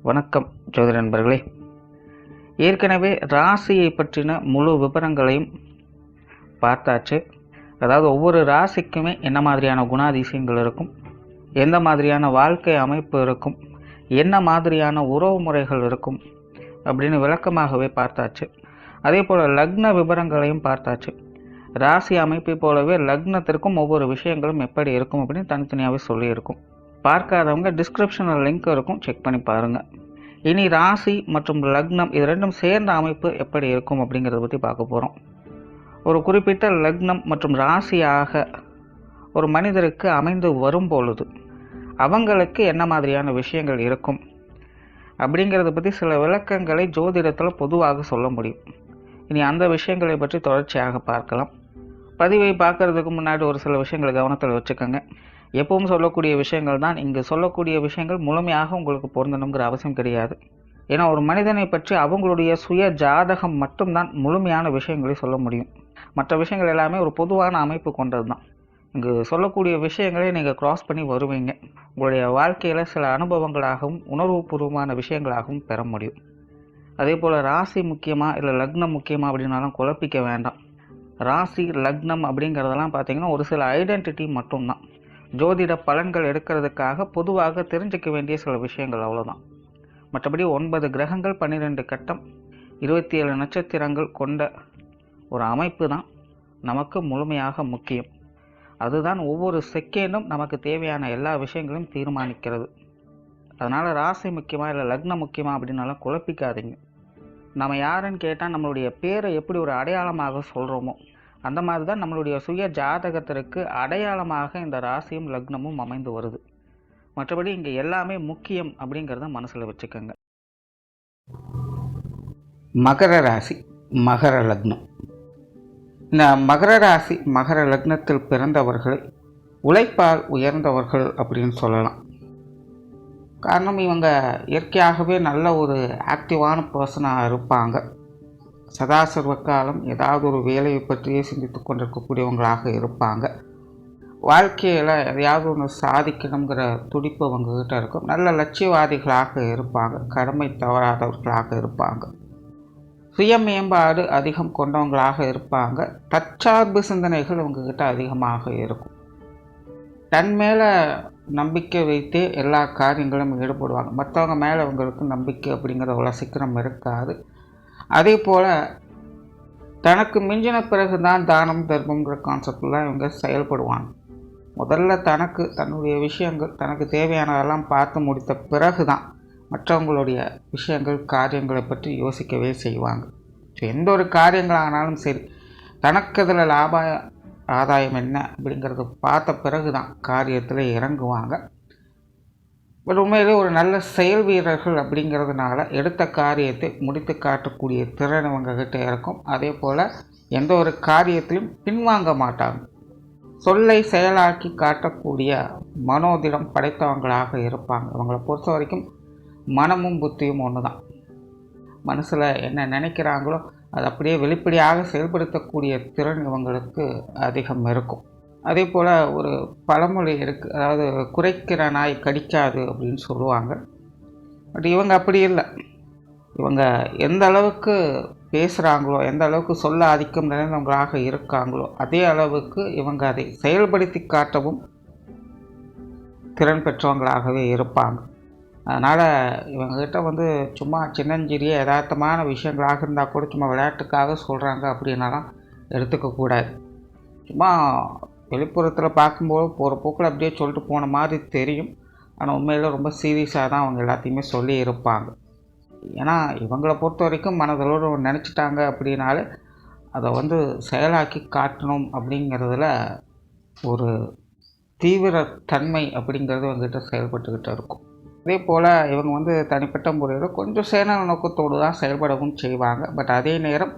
வணக்கம் ஜோதிட நண்பர்களே. ஏற்கனவே ராசியை பற்றின முழு விவரங்களையும் பார்த்தாச்சு. அதாவது ஒவ்வொரு ராசிக்குமே என்ன மாதிரியான குணாதிசயங்கள் இருக்கும், எந்த மாதிரியான வாழ்க்கை அமைப்பு இருக்கும், என்ன மாதிரியான உறவு முறைகள் இருக்கும் அப்படின்னு விளக்கமாகவே பார்த்தாச்சு. அதே போல் லக்ன விவரங்களையும் பார்த்தாச்சு. ராசி அமைப்பை போலவே லக்னத்திற்கும் ஒவ்வொரு விஷயங்களும் எப்படி இருக்கும் அப்படின்னு தனித்தனியாகவே சொல்லியிருக்கும். பார்க்காதவங்க டிஸ்கிரிப்ஷனில் லிங்க் இருக்கும், செக் பண்ணி பாருங்கள். இனி ராசி மற்றும் லக்னம் இது ரெண்டும் சேர்ந்த அமைப்பு எப்படி இருக்கும் அப்படிங்கிறத பற்றி பார்க்க போகிறோம். ஒரு குறிப்பிட்ட லக்னம் மற்றும் ராசியாக ஒரு மனிதருக்கு அமைந்து வரும் பொழுது அவங்களுக்கு என்ன மாதிரியான விஷயங்கள் இருக்கும் அப்படிங்கிறத பற்றி சில விளக்கங்களை ஜோதிடத்தில் பொதுவாக சொல்ல முடியும். இனி அந்த விஷயங்களை பற்றி தொடர்ச்சியாக பார்க்கலாம். பதிவை பார்க்கறதுக்கு முன்னாடி ஒரு சில விஷயங்களை கவனத்தில் வச்சுக்கோங்க. எப்பவும் சொல்லக்கூடிய விஷயங்கள் தான். இங்கு சொல்லக்கூடிய விஷயங்கள் முழுமையாக உங்களுக்கு பொருந்தணுங்கிற அவசியம் கிடையாது. ஏன்னா ஒரு மனிதனை பற்றி அவங்களுடைய சுய ஜாதகம் மட்டும்தான் முழுமையான விஷயங்களை சொல்ல முடியும். மற்ற விஷயங்கள் எல்லாமே ஒரு பொதுவான அமைப்பு கொண்டது தான். இங்கு சொல்லக்கூடிய விஷயங்களை நீங்கள் கிராஸ் பண்ணி வருவீங்க. உங்களுடைய வாழ்க்கையில் சில அனுபவங்களாகவும் உணர்வுபூர்வமான விஷயங்களாகவும் பெற முடியும். அதே போல் ராசி முக்கியமாக இல்லை லக்னம் முக்கியமாக அப்படின்னாலும் குழப்பிக்க வேண்டாம். ராசி லக்னம் அப்படிங்கிறதெல்லாம் பார்த்திங்கன்னா ஒரு சில ஐடென்டிட்டி மட்டும்தான். ஜோதிட பலன்கள் எடுக்கிறதுக்காக பொதுவாக தெரிஞ்சிக்க வேண்டிய சில விஷயங்கள் அவ்வளோதான். மற்றபடி 9 கிரகங்கள் 12 கட்டம் 27 நட்சத்திரங்கள் கொண்ட ஒரு அமைப்பு தான் நமக்கு முழுமையாக முக்கியம். அதுதான் ஒவ்வொரு செகண்டும் நமக்கு தேவையான எல்லா விஷயங்களையும் தீர்மானிக்கிறது. அதனால் ராசி முக்கியமாக இல்லை லக்னம் முக்கியமாக அப்படின்னாலும் குழப்பிக்காதீங்க. நம்ம யாருன்னு கேட்டால் நம்மளுடைய பேரை எப்படி ஒரு அடையாளமாக சொல்கிறோமோ அந்த மாதிரி தான் நம்மளுடைய சுய ஜாதகத்திற்கு அடையாளமாக இந்த ராசியும் லக்னமும் அமைந்து வருது. மற்றபடி இங்கே எல்லாமே முக்கியம் அப்படிங்கிறத மனசில் வச்சுக்கோங்க. மகர ராசி மகர லக்னம். இந்த மகர ராசி மகர லக்னத்தில் பிறந்தவர்களை உழைப்பால் உயர்ந்தவர்கள் அப்படின்னு சொல்லலாம். காரணம் இவங்க இயற்கையாகவே நல்ல ஒரு ஆக்டிவான பர்சனாக இருப்பாங்க. சதாசர்வ காலம் ஏதாவது ஒரு வேலையை பற்றியே சிந்தித்து கொண்டிருக்கக்கூடியவங்களாக இருப்பாங்க. வாழ்க்கையில் எதையாவது ஒன்று சாதிக்கணுங்கிற துடிப்பு அவங்கக்கிட்ட இருக்கும். நல்ல லட்சியவாதிகளாக இருப்பாங்க. கடமை தவறாதவர்களாக இருப்பாங்க. சுய மேம்பாடு அதிகம் கொண்டவங்களாக இருப்பாங்க. தற்சார்பு சிந்தனைகள் அவங்கக்கிட்ட அதிகமாக இருக்கும். தன் மேலே நம்பிக்கை வைத்தே எல்லா காரியங்களும் ஈடுபடுவாங்க. மற்றவங்க மேலே அவங்களுக்கு நம்பிக்கை அப்படிங்கிற அவ்வளோ சீக்கிரம் இருக்காது. அதே போல் தனக்கு மிஞ்சின பிறகு தான் தானம் தர்மங்கிற கான்செப்டில் இவங்க செயல்படுவாங்க. முதல்ல தன்னுடைய விஷயங்கள் தனக்கு தேவையானதெல்லாம் பார்த்து முடித்த பிறகு தான் மற்றவங்களுடைய விஷயங்கள் காரியங்களை பற்றி யோசிக்கவே செய்வாங்க. எந்த ஒரு காரியங்களானாலும் சரி தனக்கு அதில் ஆதாயம் என்ன அப்படிங்கிறத பார்த்த பிறகு தான் காரியத்தில் இறங்குவாங்க. பட் உண்மையிலே ஒரு நல்ல செயல் வீரர்கள் அப்படிங்கிறதுனால எடுத்த காரியத்தை முடித்து காட்டக்கூடிய திறன் இவங்ககிட்ட இருக்கும். அதே போல் எந்த ஒரு காரியத்திலும் பின்வாங்க மாட்டாங்க. சொல்லை செயலாக்கி காட்டக்கூடிய மனோதிடம் படைத்தவங்களாக இருப்பாங்க. அவங்கள பொறுத்த வரைக்கும் மனமும் புத்தியும் ஒன்று தான். மனசில் என்ன நினைக்கிறாங்களோ அது அப்படியே வெளிப்படையாக செயல்படுத்தக்கூடிய திறன் இவங்களுக்கு அதிகம் இருக்கும். அதே போல் ஒரு பழமொழி இருக்குது, அதாவது குறைக்கிற நாய் கடிக்காது அப்படின்னு சொல்லுவாங்க. பட் இவங்க அப்படி இல்லை. இவங்க எந்த அளவுக்கு பேசுகிறாங்களோ, எந்த அளவுக்கு சொல்ல ஆதிக்கம் நிறைந்தவங்களாக இருக்காங்களோ அதே அளவுக்கு இவங்க அதை செயல்படுத்தி காட்டவும் திறன் பெற்றவங்களாகவே இருப்பாங்க. அதனால் இவங்ககிட்ட சும்மா சின்னஞ்சிறிய யதார்த்தமான விஷயங்களாக இருந்தால் கூட சும்மா விளையாட்டுக்காக சொல்கிறாங்க அப்படின்னாலாம் எடுத்துக்கக்கூடாது. சும்மா வெளிப்புறத்தில் பார்க்கும்போது போகிற போக்கில் அப்படியே சொல்லிட்டு போன மாதிரி தெரியும். ஆனால் உண்மையில் ரொம்ப சீரியஸாக தான் அவங்க எல்லாத்தையுமே சொல்லி இருப்பாங்க. ஏன்னா இவங்களை பொறுத்த வரைக்கும் மனதளவு நினச்சிட்டாங்க அப்படின்னாலே அதை செயலாக்கி காட்டணும் அப்படிங்கிறதுல ஒரு தீவிரத்தன்மை அப்படிங்கிறது இவங்ககிட்ட செயல்பட்டுக்கிட்டு இருக்கும். அதே போல் இவங்க தனிப்பட்ட முறையில் கொஞ்சம் சேனல் நோக்கத்தோடு தான் செயல்படவும் செய்வாங்க. பட் அதே நேரம்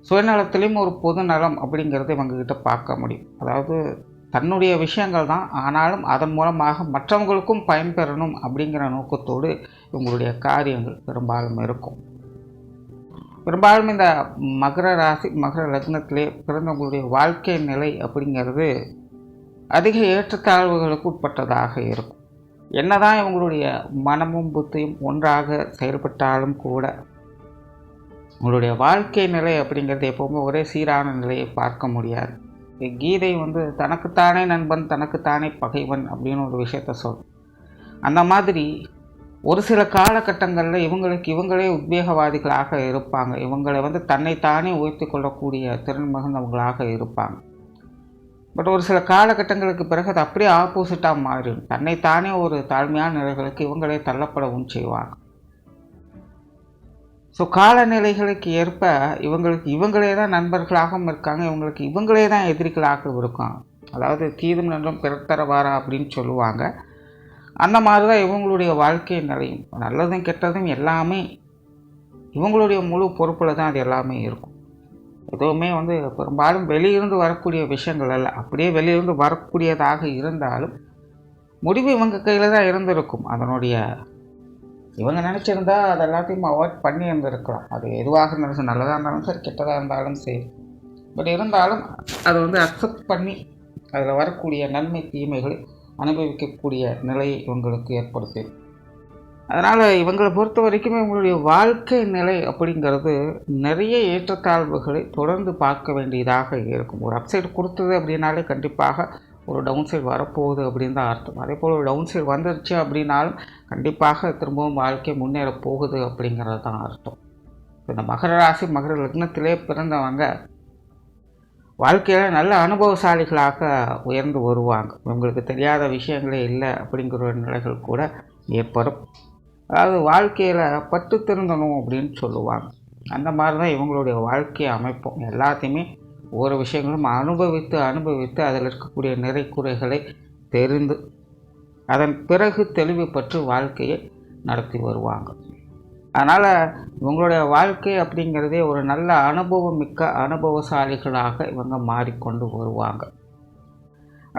சுயநலத்திலையும் ஒரு பொது நலம் அப்படிங்கிறது இவங்ககிட்ட பார்க்க முடியும். அதாவது தன்னுடைய விஷயங்கள் தான், ஆனாலும் அதன் மூலமாக மற்றவங்களுக்கும் பயன்பெறணும் அப்படிங்கிற நோக்கத்தோடு இவங்களுடைய காரியங்கள் பெரும்பாலும் இருக்கும். பெரும்பாலும் இந்த மகர ராசி மகர லக்னத்திலே பிறந்தவங்களுடைய வாழ்க்கை நிலை அப்படிங்கிறது அதிக ஏற்றத்தாழ்வுகளுக்கு உட்பட்டதாக இருக்கும். என்னதான் இவங்களுடைய மனமும் புத்தியும் ஒன்றாக செயல்பட்டாலும் கூட உங்களுடைய வாழ்க்கை நிலை அப்படிங்கிறது எப்போவுமே ஒரே சீரான நிலையை பார்க்க முடியாது. கீதை தனக்குத்தானே நண்பன் தனக்குத்தானே பகைவன் அப்படின்னு ஒரு விஷயத்த சொல்லும். அந்த மாதிரி ஒரு சில காலகட்டங்களில் இவங்களே உத்வேகவாதிகளாக இருப்பாங்க. இவங்களை தன்னைத்தானே உயர்த்தி கொள்ளக்கூடிய திறன் மிகுந்தவங்களாக இருப்பாங்க. பட் ஒரு சில காலகட்டங்களுக்கு பிறகு அது அப்படியே ஆப்போசிட்டாக மாறிடும். தன்னைத்தானே ஒரு தாழ்மையான நிலைகளுக்கு இவங்களே தள்ளப்படவும் செய்வாங்க. ஸோ காலநிலைகளுக்கு ஏற்ப இவங்களே தான் நண்பர்களாகவும் இருக்காங்க, இவங்களே தான் எதிரிகளாகவும் இருக்காங்க. அதாவது தீதும் நன்றும் பிறத்தரவாரா அப்படின்னு சொல்லுவாங்க. அந்த மாதிரி தான் இவங்களுடைய வாழ்க்கை நிலையும். நல்லதும் கெட்டதும் எல்லாமே இவங்களுடைய முழு பொறுப்பில் தான் அது எல்லாமே இருக்கும். எதுவுமே பெரும்பாலும் வெளியிருந்து வரக்கூடிய விஷயங்கள் அல்ல. அப்படியே வெளியிருந்து வரக்கூடியதாக இருந்தாலும் முடிவு இவங்க கையில் தான் இருந்திருக்கும். அதனுடைய இவங்க நினச்சிருந்தா அது எல்லாத்தையும் அவாய்ட் பண்ணி இருந்திருக்கலாம். அது எதுவாக இருந்தாலும் சரி, நல்லதாக இருந்தாலும் சரி, கெட்டதாக இருந்தாலும் சரி. பட் இருந்தாலும் அதை அக்செப்ட் பண்ணி அதில் வரக்கூடிய நன்மை தீமைகளை அனுபவிக்கக்கூடிய நிலையை இவங்களுக்கு ஏற்படுத்தி. அதனால் இவங்களை பொறுத்த வரைக்கும் இவங்களுடைய வாழ்க்கை நிலை அப்படிங்கிறது நிறைய ஏற்றத்தாழ்வுகளை தொடர்ந்து பார்க்க வேண்டியதாக இருக்கும். ஒரு அப்சைடு கொடுத்தது அப்படின்னாலே கண்டிப்பாக ஒரு டவுன் சைடு வரப்போகுது அப்படின்னு தான் அர்த்தம். அதே போல் ஒரு டவுன் சைடு வந்துருச்சு அப்படின்னாலும் கண்டிப்பாக திரும்பவும் வாழ்க்கை முன்னேற போகுது அப்படிங்கிறது தான் அர்த்தம். இந்த மகர ராசி மகர லக்னத்திலே பிறந்தவங்க வாழ்க்கையில் நல்ல அனுபவசாலிகளாக உயர்ந்து வருவாங்க. இவங்களுக்கு தெரியாத விஷயங்களே இல்லை அப்படிங்கிற ஒரு நிலைகள் கூட ஏற்படும். அதாவது வாழ்க்கையில் பட்டு திருந்தணும் அப்படின்னு சொல்லுவாங்க. அந்த மாதிரி தான் இவங்களுடைய வாழ்க்கையை அமைப்போம். எல்லாத்தையுமே ஒவ்வொரு விஷயங்களும் அனுபவித்து அதில் இருக்கக்கூடிய நிறை குறைகளை தெரிந்து அதன் பிறகு தெளிவு பெற்று வாழ்க்கையை நடத்தி வருவாங்க. அதனால் இவங்களுடைய வாழ்க்கை அப்படிங்கிறதே ஒரு நல்ல அனுபவமிக்க அனுபவசாலிகளாக இவங்க மாறிக்கொண்டு வருவாங்க.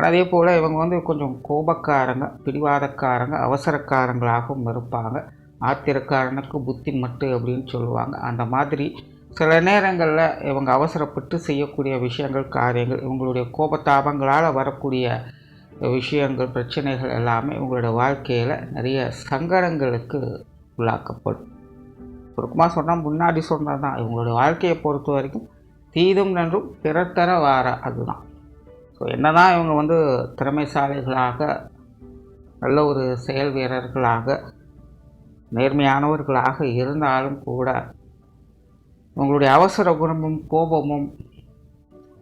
அதே போல் இவங்க கொஞ்சம் கோபக்காரங்க, பிடிவாதக்காரங்க, அவசரக்காரங்களாகவும் இருப்பாங்க. ஆத்திரக்காரனுக்கு புத்தி மட்டு அப்படின்னு சொல்லுவாங்க. அந்த மாதிரி சில நேரங்களில் இவங்க அவசரப்பட்டு செய்யக்கூடிய விஷயங்கள், காரியங்கள், இவங்களுடைய கோபத்தாபங்களால் வரக்கூடிய விஷயங்கள், பிரச்சனைகள் எல்லாமே இவங்களுடைய வாழ்க்கையில் நிறைய சங்கடங்களுக்கு உள்ளாக்கப்படும். சுருக்கமாக சொன்னால் முன்னாடி சொன்னது தான், இவங்களுடைய வாழ்க்கையை பொறுத்த வரைக்கும் தீதும் நன்றும் பிறத்தர வார அதுதான். ஸோ என்ன தான் இவங்க திறமைசாலிகளாக, நல்ல ஒரு செயல் வீரர்களாக, நேர்மையானவர்களாக இருந்தாலும் கூட இவங்களுடைய அவசர குணமும் கோபமும்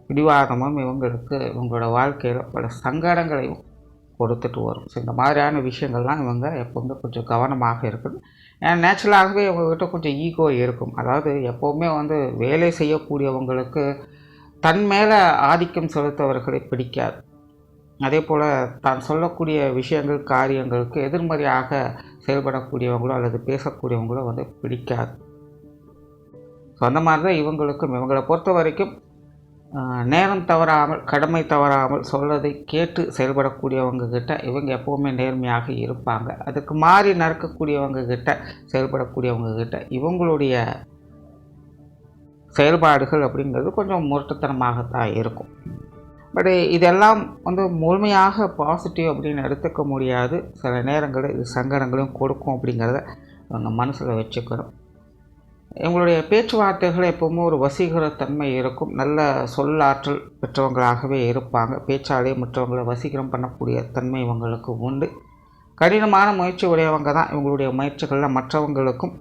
பிடிவாதமும் இவங்களோட வாழ்க்கையில் பல சங்கடங்களையும் கொடுத்துட்டு வரும். ஸோ இந்த மாதிரியான விஷயங்கள்லாம் இவங்க எப்போவுமே கொஞ்சம் கவனமாக இருக்கணும். ஏன்னா நேச்சுரலாகவே இவங்ககிட்ட கொஞ்சம் ஈகோ இருக்கும். அதாவது எப்போவுமே வேலை செய்யக்கூடியவங்களுக்கு தன் மேலே ஆதிக்கம் செலுத்தவர்களை பிடிக்காது. அதே போல் தான் சொல்லக்கூடிய விஷயங்கள், காரியங்களுக்கு எதிர்மறையாக செயல்படக்கூடியவங்களோ அல்லது பேசக்கூடியவங்களோ பிடிக்காது. ஸோ அந்த மாதிரி தான் இவங்களை பொறுத்த வரைக்கும் நேரம் தவறாமல், கடமை தவறாமல், சொல்வதை கேட்டு செயல்படக்கூடியவங்கக்கிட்ட இவங்க எப்போவுமே நேர்மையாக இருப்பாங்க. அதுக்கு மாறி நடக்கக்கூடியவங்கக்கிட்ட, செயல்படக்கூடியவங்கக்கிட்ட இவங்களுடைய செயல்பாடுகள் அப்படிங்கிறது கொஞ்சம் முரட்டுத்தனமாகத்தான் இருக்கும். பட் இதெல்லாம் முழுமையாக பாசிட்டிவ் அப்படின்னு எடுத்துக்க முடியாது. சில நேரங்களில் இது சங்கடங்களையும் கொடுக்கும் அப்படிங்கிறத இவங்க மனசில் வச்சுக்கணும். இவங்களுடைய பேச்சுவார்த்தைகள் எப்போவுமே ஒரு வசீகரத்தன்மை இருக்கும். நல்ல சொல்லாற்றல் பெற்றவங்களாகவே இருப்பாங்க. பேச்சாலே மற்றவங்களை வசீகரம் பண்ணக்கூடிய தன்மை இவங்களுக்கு உண்டு. கடினமான முயற்சி உடையவங்க தான். இவங்களுடைய முயற்சிகளில் மற்றவங்களுக்கும்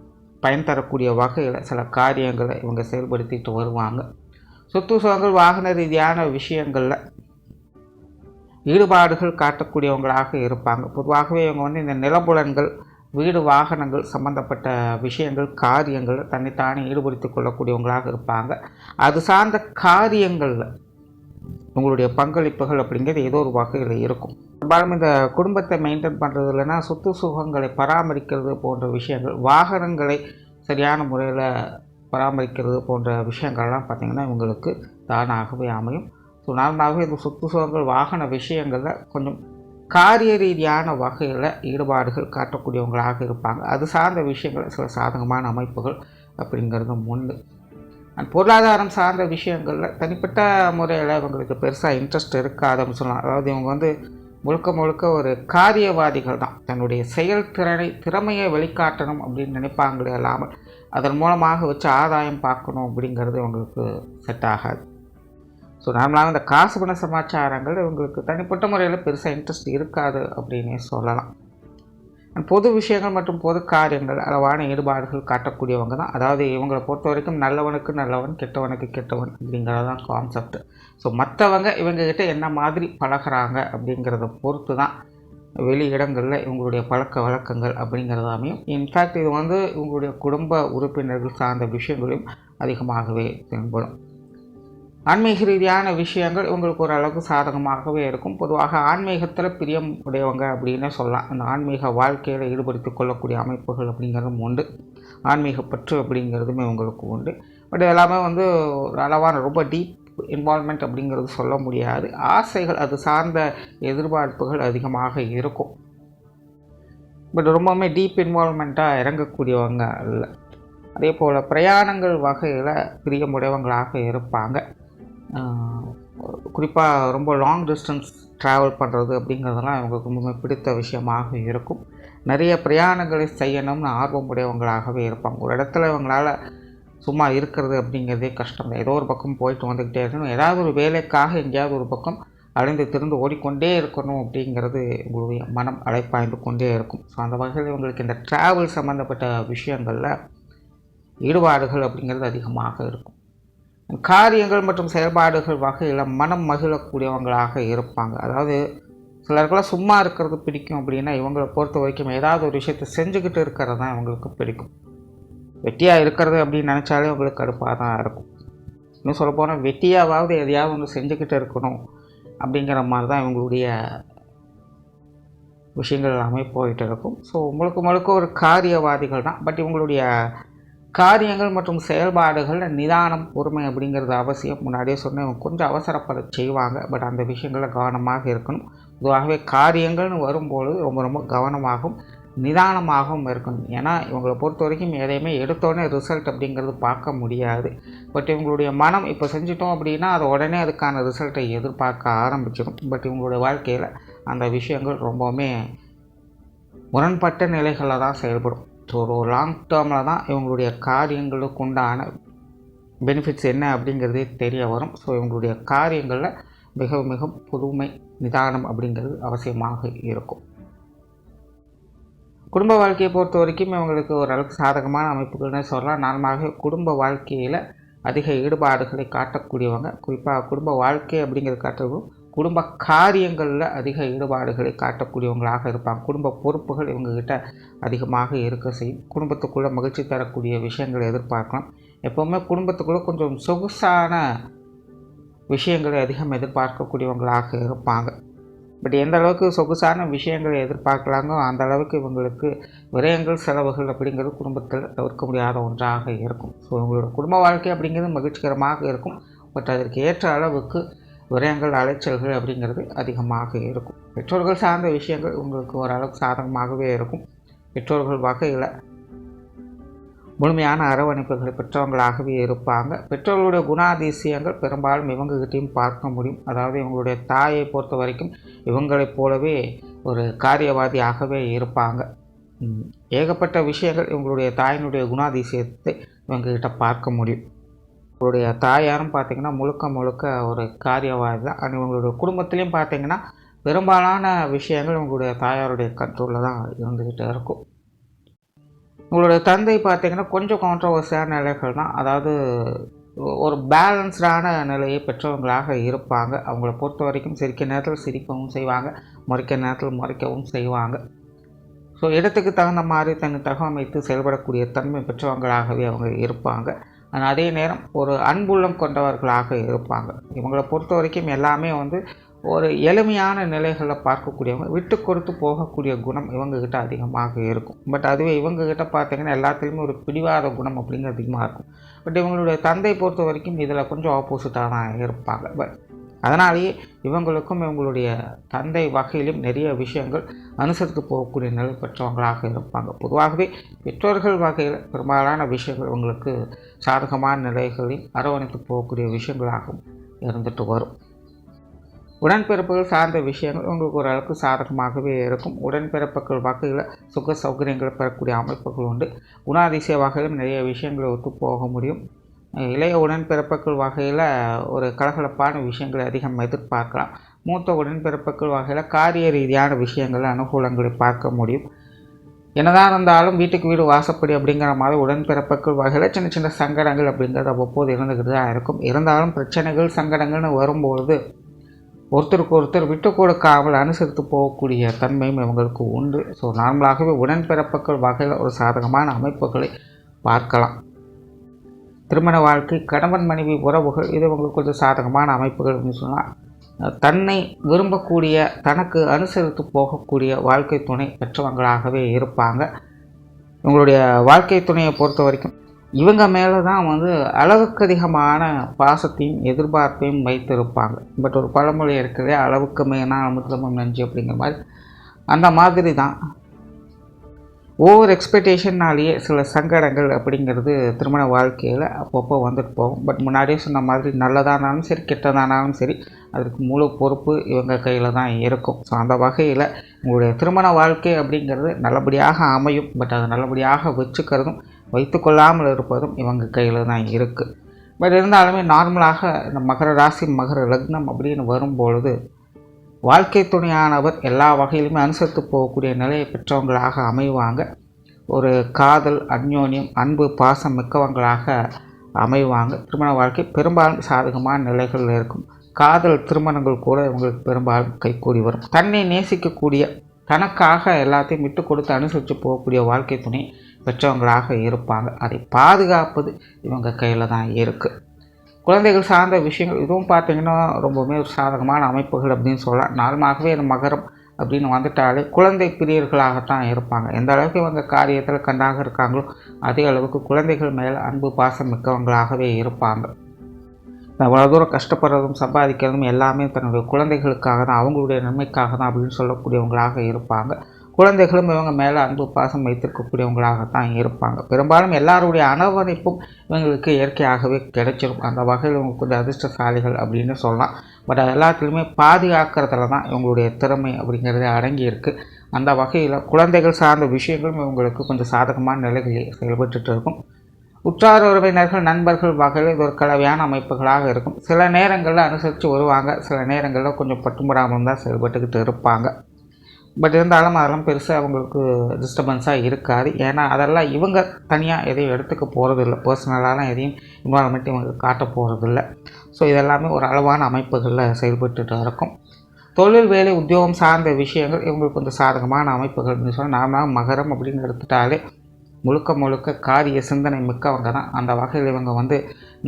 பயன் தரக்கூடிய வகையில் சில காரியங்களை இவங்க செயல்படுத்திட்டு வருவாங்க. சொத்து சுகங்கள், வாகன ரீதியான விஷயங்களில் ஈடுபாடுகள் காட்டக்கூடியவங்களாக இருப்பாங்க. பொதுவாகவே இவங்க இந்த நிலப்புலன்கள், வீடு வாகனங்கள் சம்பந்தப்பட்ட விஷயங்கள், காரியங்கள் தன்னைத்தானே ஈடுபடுத்தி கொள்ளக்கூடியவங்களாக இருப்பாங்க. அது சார்ந்த காரியங்களில் உங்களுடைய பங்களிப்புகள் அப்படிங்கிறது ஏதோ ஒரு வகையில் இருக்கும். பெரும்பாலும் இந்த குடும்பத்தை மெயின்டைன் பண்ணுறது இல்லைன்னா சொத்து சுகங்களை பராமரிக்கிறது போன்ற விஷயங்கள், வாகனங்களை சரியான முறையில் பராமரிக்கிறது போன்ற விஷயங்கள்லாம் பார்த்திங்கன்னா இவங்களுக்கு தானாகவே அமையும். ஸோ நார்மலாகவே இந்த சொத்து சுகங்கள், வாகன விஷயங்களில் கொஞ்சம் காரிய ரீதியான வகையில் ஈடுபாடுகள் காட்டக்கூடியவங்களாக இருப்பாங்க. அது சார்ந்த விஷயங்கள் சில சாதகமான அமைப்புகள் அப்படிங்கிறதும் உண்டு. பொருளாதாரம் சார்ந்த விஷயங்களில் தனிப்பட்ட முறையில் இவங்களுக்கு பெருசாக இன்ட்ரெஸ்ட் இருக்காதுன்னு சொல்லலாம். அதாவது இவங்க முழுக்க முழுக்க ஒரு காரியவாதிகள் தான். தன்னுடைய திறமையை வெளிக்காட்டணும் அப்படின்னு நினைப்பாங்களே இல்லாமல் அதன் மூலமாக வச்சு ஆதாயம் பார்க்கணும் அப்படிங்கிறது இவங்களுக்கு செட் ஆகாது. ஸோ நார்மலாக இந்த காசு பண சமாச்சாரங்கள் இவங்களுக்கு தனிப்பட்ட முறையில் பெருசாக இன்ட்ரெஸ்ட் இருக்காது அப்படின்னே சொல்லலாம். பொது விஷயங்கள் மற்றும் பொது காரியங்கள் அளவான ஈடுபாடுகள் காட்டக்கூடியவங்க தான். அதாவது இவங்களை பொறுத்த வரைக்கும் நல்லவனுக்கு நல்லவன், கெட்டவனுக்கு கெட்டவன் அப்படிங்கிறது தான் கான்செப்ட். ஸோ மற்றவங்க இவங்ககிட்ட என்ன மாதிரி பழகிறாங்க அப்படிங்கிறத பொறுத்து தான் வெளி இடங்களில் இவங்களுடைய பழக்க வழக்கங்கள் அப்படிங்கிறது அமையும். இன்ஃபேக்ட் இது இவங்களுடைய குடும்ப உறுப்பினர்கள் சார்ந்த விஷயங்களையும் அதிகமாகவே தென்படும். ஆன்மீக ரீதியான விஷயங்கள் இவங்களுக்கு ஓரளவுக்கு சாதகமாகவே இருக்கும். பொதுவாக ஆன்மீகத்தில் பிரியம் உடையவங்க அப்படின்னு சொல்லலாம். அந்த ஆன்மீக வாழ்க்கையில் ஈடுபடுத்திக் கொள்ளக்கூடிய அமைப்புகள் அப்படிங்கிறதும் உண்டு. ஆன்மீக பற்று அப்படிங்கிறதுமே இவங்களுக்கு உண்டு. பட் எல்லாமே ஒரு அளவான ரொம்ப டீப் இன்வால்மெண்ட் அப்படிங்கிறது சொல்ல முடியாது. ஆசைகள், அது சார்ந்த எதிர்பார்ப்புகள் அதிகமாக இருக்கும். பட் ரொம்பவுமே டீப் இன்வால்மெண்ட்டாக இறங்கக்கூடியவங்க இல்லை. அதே போல் பிரயாணங்கள் வகையில் பிரியமுடையவங்களாக இருப்பாங்க. குறிப்பாக ரொம்ப லாங் டிஸ்டன்ஸ் ட்ராவல் பண்ணுறது அப்படிங்கிறதெல்லாம் இவங்களுக்கு ரொம்பவே பிடித்த விஷயமாக இருக்கும். நிறைய பிரயாணங்களை செய்யணும்னு ஆர்வமுடையவங்களாகவே இருப்பாங்க. ஒரு இடத்துல இவங்களால் சும்மா இருக்கிறது அப்படிங்கிறதே கஷ்டம். ஏதோ ஒரு பக்கம் போயிட்டு வந்துக்கிட்டே இருக்கணும். ஏதாவது ஒரு வேலைக்காக எங்கேயாவது ஒரு பக்கம் அலைந்து திறந்து ஓடிக்கொண்டே இருக்கணும் அப்படிங்கிறது உங்களுடைய மனம் அலைப்பாய்ந்து கொண்டே இருக்கும். ஸோ அந்த வகையில் இவங்களுக்கு இந்த ட்ராவல் சம்மந்தப்பட்ட விஷயங்களில் ஈடுபாடுகள் அப்படிங்கிறது அதிகமாக இருக்கும். காரியங்கள் மற்றும் செயல்பாடுகள் வகையில் மனம் மகிழக்கூடியவங்களாக இருப்பாங்க. அதாவது சிலருக்கெல்லாம் சும்மா இருக்கிறது பிடிக்கும் அப்படின்னா இவங்களை பொறுத்த வரைக்கும் ஏதாவது ஒரு விஷயத்தை செஞ்சுக்கிட்டு இருக்கிறது தான் இவங்களுக்கு பிடிக்கும். வெட்டியாக இருக்கிறது அப்படின்னு நினச்சாலே இவங்களுக்கு கடுப்பாக தான் இருக்கும். இன்னும் சொல்லப்போனால் வெட்டியாவது எதையாவது ஒன்று செஞ்சுக்கிட்டு இருக்கணும் அப்படிங்கிற மாதிரி தான் இவங்களுடைய விஷயங்கள் எல்லாமே போயிட்டு இருக்கும். ஸோ முழுக்க ஒரு காரியவாதிகள் தான். பட் இவங்களுடைய காரியங்கள் மற்றும் செயல்பாடுகளில் நிதானம், பொறுமை அப்படிங்கிறது அவசியம். முன்னாடியே சொன்ன இவங்க கொஞ்சம் அவசரப்பட செய்வாங்க. பட் அந்த விஷயங்களில் கவனமாக இருக்கணும். பொதுவாகவே காரியங்கள்னு வரும்போது ரொம்ப கவனமாகவும் நிதானமாகவும் இருக்கணும். ஏன்னா இவங்களை பொறுத்த வரைக்கும் எதையுமே எடுத்தோடனே ரிசல்ட் அப்படிங்கிறது பார்க்க முடியாது. பட் இவங்களுடைய மனம் இப்போ செஞ்சிட்டோம் அப்படின்னா அதை உடனே அதுக்கான ரிசல்ட்டை எதிர்பார்க்க ஆரம்பிச்சிடும். பட் இவங்களுடைய வாழ்க்கையில் அந்த விஷயங்கள் ரொம்பவுமே முரண்பட்ட நிலைகளில் தான் செயல்படும். ஸோ ஒரு லாங் டேர்மில் தான் இவங்களுடைய காரியங்களுக்கு உண்டான பெனிஃபிட்ஸ் என்ன அப்படிங்கிறதே தெரிய வரும். ஸோ இவங்களுடைய காரியங்களில் மிக புதுமை, நிதானம் அப்படிங்கிறது அவசியமாக இருக்கும். குடும்ப வாழ்க்கையை பொறுத்த வரைக்கும் இவங்களுக்கு ஓரளவுக்கு சாதகமான அமைப்புகள்னே சொல்லலாம். நார்மலாக குடும்ப வாழ்க்கையில் அதிக ஈடுபாடுகளை காட்டக்கூடியவங்க. குறிப்பாக குடும்ப வாழ்க்கை அப்படிங்கிறது காட்டுறதும் குடும்ப காரியங்களில் அதிக ஈடுபாடுகளை காட்டக்கூடியவங்களாக இருப்பாங்க. குடும்ப பொறுப்புகள் இவங்ககிட்ட அதிகமாக இருக்க செய்யும். குடும்பத்துக்குள்ளே மகிழ்ச்சி தரக்கூடிய விஷயங்களை எதிர்பார்க்கலாம். எப்போவுமே குடும்பத்துக்குள்ளே கொஞ்சம் சொகுசான விஷயங்களை அதிகம் எதிர்பார்க்கக்கூடியவங்களாக இருப்பாங்க. பட் எந்த அளவுக்கு சொகுசான விஷயங்களை எதிர்பார்க்கலாங்களோ அந்த அளவுக்கு இவங்களுக்கு விரயங்கள், செலவுகள் அப்படிங்கிறது குடும்பத்தில் தவிர்க்க முடியாத ஒன்றாக இருக்கும். ஸோ இவங்களோட குடும்ப வாழ்க்கை அப்படிங்கிறது மகிழ்ச்சிகரமாக இருக்கும். பட் அதற்கு ஏற்ற அளவுக்கு விரயங்கள், அலைச்சல்கள் அப்படிங்கிறது அதிகமாக இருக்கும். பெற்றோர்கள் சார்ந்த விஷயங்கள் உங்களுக்கு ஓரளவுக்கு சாதகமாகவே இருக்கும். பெற்றோர்கள் வகையில் முழுமையான அரவணைப்புகளை பெற்றவங்களாகவே இருப்பாங்க. பெற்றோர்களுடைய குணாதிசயங்கள் பெரும்பாலும் இவங்ககிட்டையும் பார்க்க முடியும். அதாவது இவங்களுடைய தாயை பொறுத்த வரைக்கும் இவங்களைப் போலவே ஒரு காரியவாதியாகவே இருப்பாங்க. ஏகப்பட்ட விஷயங்கள் இவங்களுடைய தாயினுடைய குணாதிசயத்தை இவங்ககிட்ட பார்க்க முடியும். இவங்களுடைய தாயாரும் பார்த்திங்கன்னா முழுக்க ஒரு காரியவாதி தான். அண்ட் இவங்களுடைய குடும்பத்துலேயும் பார்த்திங்கன்னா பெரும்பாலான விஷயங்கள் இவங்களுடைய தாயாருடைய கண்ட்ரோலில் தான் இருந்துக்கிட்டு இருக்கும். உங்களுடைய தந்தை பார்த்திங்கன்னா கொஞ்சம் கான்ட்ரவர்சியான நிலைகள் தான். அதாவது ஒரு பேலன்ஸ்டான நிலையை பெற்றவங்களாக இருப்பாங்க. அவங்கள பொறுத்த வரைக்கும் சிரிக்க நேரத்தில் சிரிக்கவும் செய்வாங்க, முறைக்க நேரத்தில் முறைக்கவும் செய்வாங்க. ஸோ இடத்துக்கு தகுந்த மாதிரி தன்னை தகவமைத்து செயல்படக்கூடிய தன்மை பெற்றவங்களாகவே அவங்க இருப்பாங்க. ஆனால் அதே நேரம் ஒரு அன்புள்ளம் கொண்டவர்களாக இருப்பாங்க. இவங்களை பொறுத்த வரைக்கும் எல்லாமே ஒரு எளிமையான நிலைகளில் பார்க்கக்கூடியவங்க, விட்டு கொடுத்து போகக்கூடிய குணம் இவங்ககிட்ட அதிகமாக இருக்கும். பட் அதுவே இவங்ககிட்ட பார்த்திங்கன்னா எல்லாத்துலேயுமே ஒரு பிடிவாத குணம் அப்படிங்கிறது அதிகமாக இருக்கும். பட் இவங்களுடைய தந்தை பொறுத்த வரைக்கும் இதில் கொஞ்சம் ஆப்போசிட்டாக தான் இருப்பாங்க. பட் அதனாலேயே இவங்களுக்கும் இவங்களுடைய தந்தை வகையிலும் நிறைய விஷயங்கள் அனுசரித்து போகக்கூடிய நிலை பெற்றவங்களாக இருப்பாங்க. பொதுவாகவே பெற்றோர்கள் வகையில் பெரும்பாலான விஷயங்கள் இவங்களுக்கு சாதகமான நிலைகளில் அரவணைத்து போகக்கூடிய விஷயங்களாகவும் இருந்துட்டு வரும். உடன்பிறப்புகள் சார்ந்த விஷயங்கள் உங்களுக்கு ஓரளவுக்கு சாதகமாகவே இருக்கும். உடன்பிறப்புகள் வகையில் சுக சௌகரியங்களை பெறக்கூடிய அமைப்புகள் உண்டு. குணாதிசய வகையிலும் நிறைய விஷயங்களை ஒத்து போக முடியும். இளைய உடன்பிறப்புகள் வகையில் ஒரு கலகலப்பான விஷயங்களை அதிகம் எதிர்பார்க்கலாம். மூத்த உடன்பிறப்புகள் வகையில் காரிய ரீதியான விஷயங்கள் அனுகூலங்களை பார்க்க முடியும். என்னதான் இருந்தாலும் வீட்டுக்கு வீடு வாசப்படி அப்படிங்கிற மாதிரி உடன்பிறப்புகள் வகையில் சின்ன சின்ன சங்கடங்கள் அப்படிங்கிறது அவ்வப்போது இருந்துக்கிட்டு தான் இருக்கும். இருந்தாலும் பிரச்சனைகள் சங்கடங்கள்னு வரும்பொழுது ஒருத்தருக்கு ஒருத்தர் விட்டு கொடுக்காமல் அனுசரித்து போகக்கூடிய தன்மையும் இவங்களுக்கு உண்டு. ஸோ நார்மலாகவே உடன்பிறப்புகள் வகையில் ஒரு சாதகமான அமைப்புகளை பார்க்கலாம். திருமண வாழ்க்கை, கணவன் மனைவி உறவுகள், இது உங்களுக்கு கொஞ்சம் சாதகமான அமைப்புகள் அப்படின்னு சொன்னால், தன்னை விரும்பக்கூடிய தனக்கு அனுசரித்து போகக்கூடிய வாழ்க்கை துணை பெற்றவங்களாகவே இருப்பாங்க. இவங்களுடைய வாழ்க்கை துணையை பொறுத்த வரைக்கும் இவங்க மேலே தான் அளவுக்கு அதிகமான பாசத்தையும் எதிர்பார்ப்பையும் வைத்திருப்பாங்க. பட் ஒரு பழமொழி இருக்கிறதே, அளவுக்கு மேனா அமிர்தமும் நஞ்சு அப்படிங்கிற மாதிரி. அந்த மாதிரி தான் ஓவர் எக்ஸ்பெக்டேஷன்னாலேயே சில சங்கடங்கள் அப்படிங்கிறது திருமண வாழ்க்கையில் அப்பப்போ வந்துட்டு போகும். பட் முன்னாடியே சொன்ன மாதிரி நல்லதானாலும் சரி கெட்டதானாலும் சரி அதுக்கு முழு பொறுப்பு இவங்க கையில் தான் இருக்கும். ஸோ அந்த வகையில் உங்களுடைய திருமண வாழ்க்கை அப்படிங்கிறது நல்லபடியாக அமையும். பட் அதை நல்லபடியாக வச்சுக்கிறதும் வைத்துக்கொள்ளாமல் இருப்பதும் இவங்க கையில் தான் இருக்குது. பட் இருந்தாலுமே நார்மலாக இந்த மகர ராசி மகர லக்னம் அப்படின்னு வரும்பொழுது வாழ்க்கை துணையானவர் எல்லா வகையிலுமே அனுசரித்து போகக்கூடிய நிலையை பெற்றவங்களாக அமைவாங்க. ஒரு காதல், அந்யோன்யம், அன்பு, பாசம் மிக்கவங்களாக அமைவாங்க. திருமண வாழ்க்கை பெரும்பாலும் சாதகமான நிலைகளில் இருக்கும். காதல் திருமணங்கள் கூட இவங்களுக்கு பெரும்பாலும் கைகூடி வரும். தன்னை நேசிக்கக்கூடிய, தனக்காக எல்லாத்தையும் விட்டு கொடுத்து அனுசரித்து போகக்கூடிய வாழ்க்கை துணை பெற்றவங்களாக இருப்பாங்க. அதை பாதுகாப்பது இவங்க கையில் தான் இருக்குது. குழந்தைகள் சார்ந்த விஷயங்கள் இதுவும் பார்த்திங்கன்னா ரொம்பவுமே ஒரு சாதகமான அமைப்புகள் அப்படின்னு சொல்லலாம். நார்மலாகவே இந்த மகரம் அப்படின்னு வந்துட்டாலே குழந்தை பிரியர்களாகத்தான் இருப்பாங்க. எந்த அளவுக்கு இவங்க காரியத்தில் கண்டாக இருக்காங்களோ அதே அளவுக்கு குழந்தைகள் மேலே அன்பு பாசம் மிக்கவங்களாகவே இருப்பாங்க. அவ்வளோ தூரம் கஷ்டப்படுறதும் சம்பாதிக்கிறதும் எல்லாமே தன்னுடைய குழந்தைகளுக்காக தான், அவங்களுடைய நன்மைக்காக தான் அப்படின்னு சொல்லக்கூடியவங்களாக இருப்பாங்க. குழந்தைகளும் இவங்க மேலே அன்பு பாசம் வைத்திருக்கக்கூடியவங்களாகத்தான் இருப்பாங்க. பெரும்பாலும் எல்லாருடைய அரவணைப்பும் இவங்களுக்கு இயற்கையாகவே கிடைச்சிடும். அந்த வகையில் இவங்க கொஞ்சம் அதிர்ஷ்டசாலிகள் அப்படின்னு சொல்லலாம். பட் அது எல்லாத்துலேயுமே பாதுகாக்கிறதுல தான் இவங்களுடைய திறமை அப்படிங்கிறது அடங்கி இருக்குது. அந்த வகையில் குழந்தைகள் சார்ந்த விஷயங்களும் இவங்களுக்கு கொஞ்சம் சாதகமான நிலைகளில் செயல்பட்டு இருக்கும். உற்றார் உறவினர்கள் நண்பர்கள் வகையில் இது ஒரு கலவையான அமைப்புகளாக இருக்கும். சில நேரங்களில் அனுசரித்து வருவாங்க, சில நேரங்களில் கொஞ்சம் பட்டுமுடாமல் தான் செயல்பட்டுக்கிட்டு இருப்பாங்க. பட் இருந்தாலும் அதெல்லாம் பெருசாக அவங்களுக்கு டிஸ்டர்பன்ஸாக இருக்காது. ஏன்னா அதெல்லாம் இவங்க தனியாக எதையும் எடுத்துக்க போகிறதில்ல, பர்சனலாலாம் எதையும் இன்வால்மெண்ட் இவங்க காட்ட போகிறதில்ல. ஸோ இதெல்லாமே ஒரு அளவான அமைப்புகளில் செயல்பட்டு இருக்கும். தொழில் வேலை உத்தியோகம் சார்ந்த விஷயங்கள் இவங்களுக்கு கொஞ்சம் சாதகமான அமைப்புகள் அப்படின்னு சொன்னால், நார்மலாக மகரம் அப்படின்னு எடுத்துட்டாலே முழுக்க முழுக்க காரிய சிந்தனை மிக்கவங்க தான். அந்த வகையில் இவங்க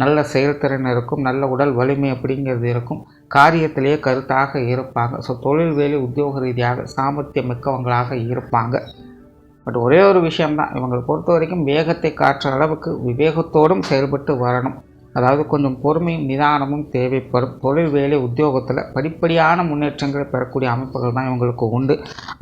நல்ல செயல்திறன் இருக்கும், நல்ல உடல் வலிமை அப்படிங்கிறது இருக்கும், காரியத்திலேயே கருத்தாக இருப்பாங்க. ஸோ தொழில் வேலை உத்தியோக ரீதியாக சாமர்த்தியம் மிக்கவங்களாக இருப்பாங்க. பட் ஒரே ஒரு விஷயம்தான், இவங்களை பொறுத்த வரைக்கும் வேகத்தை காட்டுற அளவுக்கு விவேகத்தோடும் செயல்பட்டு வரணும். அதாவது கொஞ்சம் பொறுமையும் நிதானமும் தேவைப்படும். தொழில் வேலை உத்தியோகத்தில் படிப்படியான முன்னேற்றங்களை பெறக்கூடிய அமைப்புகள் தான் இவங்களுக்கு உண்டு.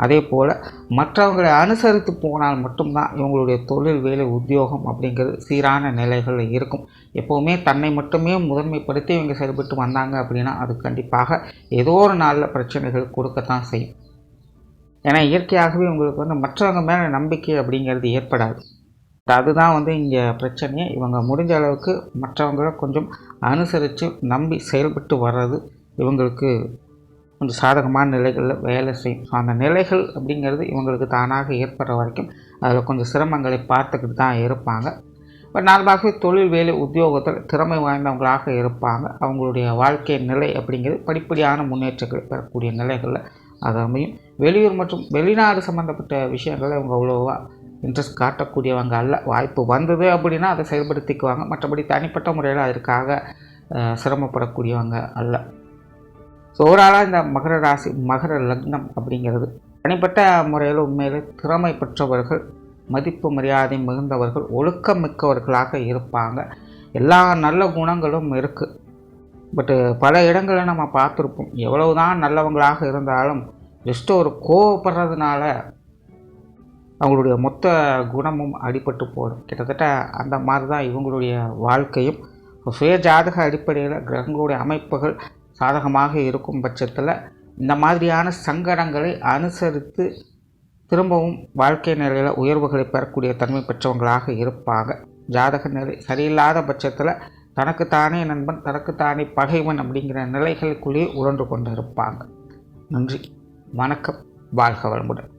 அதே போல் மற்றவங்களை அனுசரித்து போனால் மட்டும்தான் இவங்களுடைய தொழில் வேலை உத்தியோகம் அப்படிங்கிறது சீரான நிலைகளில் இருக்கும். எப்போவுமே தன்னை மட்டுமே முதன்மைப்படுத்தி இவங்க செயல்பட்டு வந்தாங்க அப்படின்னா அது கண்டிப்பாக ஏதோ ஒரு நாளில் பிரச்சனைகள் கொடுக்கத்தான் செய்யும். ஏன்னா இயற்கையாகவே இவங்களுக்கு மற்றவங்க மேலே நம்பிக்கை அப்படிங்கிறது ஏற்படாது. அதுதான் இங்கே பிரச்சனையே. இவங்க முடிஞ்ச அளவுக்கு மற்றவங்களை கொஞ்சம் அனுசரித்து நம்பி செயல்பட்டு வர்றது இவங்களுக்கு கொஞ்சம் சாதகமான நிலைகளில் வேலை செய்யும். ஸோ அந்த நிலைகள் அப்படிங்கிறது இவங்களுக்கு தானாக ஏற்படுற வரைக்கும் அதில் கொஞ்சம் சிரமங்களை பார்த்துக்கிட்டு தான் இருப்பாங்க. பட் நார்மலாகவே தொழில் வேலை உத்தியோகத்தில் திறமை வாய்ந்தவங்களாக இருப்பாங்க. அவங்களுடைய வாழ்க்கை நிலை அப்படிங்கிறது படிப்படியான முன்னேற்றங்களை பெறக்கூடிய நிலைகளில் அது அமையும். வெளியூர் மற்றும் வெளிநாடு சம்மந்தப்பட்ட விஷயங்களை இவங்க அவ்வளோவா இன்ட்ரெஸ்ட் காட்டக்கூடியவங்க அல்ல. வாய்ப்பு வந்தது அப்படின்னா அதை செயல்படுத்திக்குவாங்க. மற்றபடி தனிப்பட்ட முறையில் அதற்காக சிரமப்படக்கூடியவங்க அல்ல. ஸோ ஓவராலாக இந்த மகர ராசி மகர லக்னம் அப்படிங்கிறது தனிப்பட்ட முறையில் உண்மையில் திறமை பெற்றவர்கள், மதிப்பு மரியாதை மிகுந்தவர்கள், ஒழுக்கம் மிக்கவர்களாக இருப்பாங்க. எல்லா நல்ல குணங்களும் இருக்குது. பட்டு பல இடங்களில் நம்ம பார்த்துருப்போம், எவ்வளவுதான் நல்லவங்களாக இருந்தாலும் ஜஸ்ட்டு ஒரு கோவப்படுறதுனால அவங்களுடைய மொத்த குணமும் அடிபட்டு போடும். கிட்டத்தட்ட அந்த மாதிரி தான் இவங்களுடைய வாழ்க்கையும். சுய ஜாதக அடிப்படையில் கிரகங்களுடைய அமைப்புகள் சாதகமாக இருக்கும் பட்சத்தில் இந்த மாதிரியான சங்கடங்களை அனுசரித்து திரும்பவும் வாழ்க்கை நிலையில் உயர்வுகளை பெறக்கூடிய தன்மை பெற்றவங்களாக இருப்பாங்க. ஜாதக நிலை சரியில்லாத பட்சத்தில் தனக்குத்தானே நண்பன் தனக்குத்தானே பகைவன் அப்படிங்கிற நிலைகளுக்குள்ளேயே உழன்று கொண்டு இருப்பாங்க. நன்றி, வணக்கம், வாழ்க வளமுடன்.